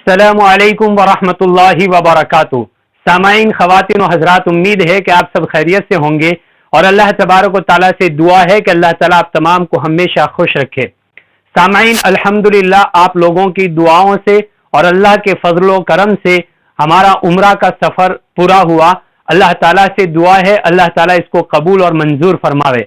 अस्सलामु अलैकुम वरहमतुल्लाहि वबरकातुहू। सामाइन, ख़वातीन व हज़रात, उम्मीद है कि आप सब खैरियत से होंगे और अल्लाह तबारक व तआला से दुआ है कि अल्लाह ताला आप तमाम को हमेशा खुश रखे। सामाइन, अल्हम्दुलिल्लाह आप लोगों की दुआओं से और अल्लाह के फजलो करम से हमारा उम्रा का सफ़र पूरा हुआ। अल्लाह ताला से दुआ है अल्लाह ताला इसको कबूल और मंजूर फरमावे।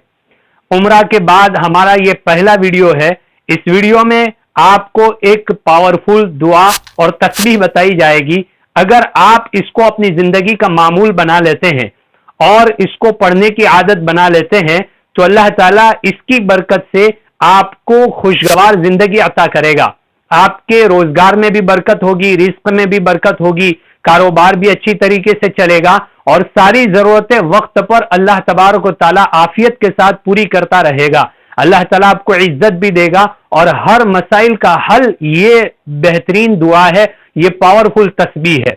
उम्रा के बाद हमारा ये पहला वीडियो है। इस वीडियो में आपको एक पावरफुल दुआ और तस्बीह बताई जाएगी। अगर आप इसको अपनी जिंदगी का मामूल बना लेते हैं और इसको पढ़ने की आदत बना लेते हैं तो अल्लाह ताला इसकी बरकत से आपको खुशगवार जिंदगी अता करेगा। आपके रोजगार में भी बरकत होगी, रिस्क में भी बरकत होगी, कारोबार भी अच्छी तरीके से चलेगा और सारी जरूरतें वक्त पर अल्लाह तबारक व तआला आफियत के साथ पूरी करता रहेगा। अल्लाह ताला आपको इज्जत भी देगा और हर मसाइल का हल। ये बेहतरीन दुआ है, ये पावरफुल तस्बीह है।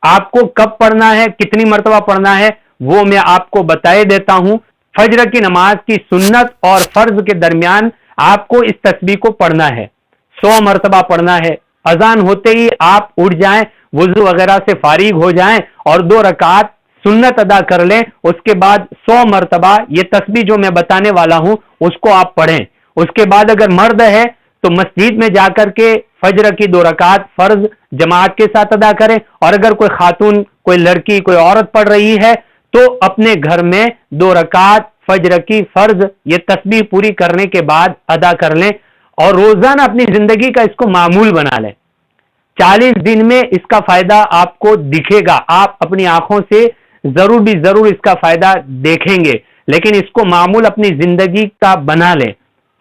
आपको कब पढ़ना है, कितनी मर्तबा पढ़ना है, वो मैं आपको बताए देता हूं। फजर की नमाज की सुन्नत और फर्ज के दरमियान आपको इस तस्बीह को पढ़ना है। 100 मर्तबा पढ़ना है। अजान होते ही आप उठ जाएं, वुजू वगैरह से फारिग हो जाएं और 2 रकात सुन्नत अदा कर लें। उसके बाद 100 मर्तबा ये तस्बीह जो मैं बताने वाला हूं उसको आप पढ़ें। उसके बाद अगर मर्द है तो मस्जिद में जाकर के फजर की 2 रकात फर्ज जमात के साथ अदा करें और अगर कोई खातून, कोई लड़की, कोई औरत पढ़ रही है तो अपने घर में 2 रकात फजर की फर्ज ये तस्बीह पूरी करने के बाद अदा कर लें और रोजाना अपनी जिंदगी का इसको मामूल बना लें। 40 दिन में इसका फायदा आपको दिखेगा। आप अपनी आंखों से जरूर इसका फायदा देखेंगे, लेकिन इसको मामूल अपनी जिंदगी का बना लें।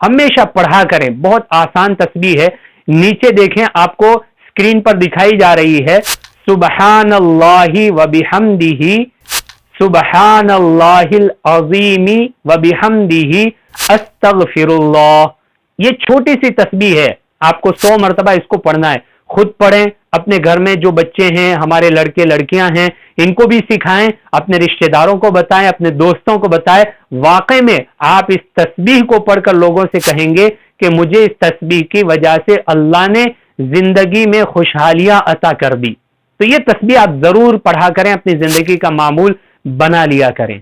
हमेशा पढ़ा करें। बहुत आसान तस्बीह है। नीचे देखें, आपको स्क्रीन पर दिखाई जा रही है सुबहानल्लाहि व बिहम्दिही, सुबहानल्लाहिल अज़ीमी व बिहम्दिही, अस्तगफिरुल्लाह। ये छोटी सी तस्बीह है, आपको 100 मरतबा इसको पढ़ना है। खुद पढ़ें, अपने घर में जो बच्चे हैं, हमारे लड़के लड़कियां हैं, इनको भी सिखाएं, अपने रिश्तेदारों को बताएं, अपने दोस्तों को बताएं। वाकई में आप इस तस्बीह को पढ़कर लोगों से कहेंगे कि मुझे इस तस्बीह की वजह से अल्लाह ने जिंदगी में खुशहालियां अता कर दी। तो ये तस्बीह आप जरूर पढ़ा करें, अपनी जिंदगी का मामूल बना लिया करें।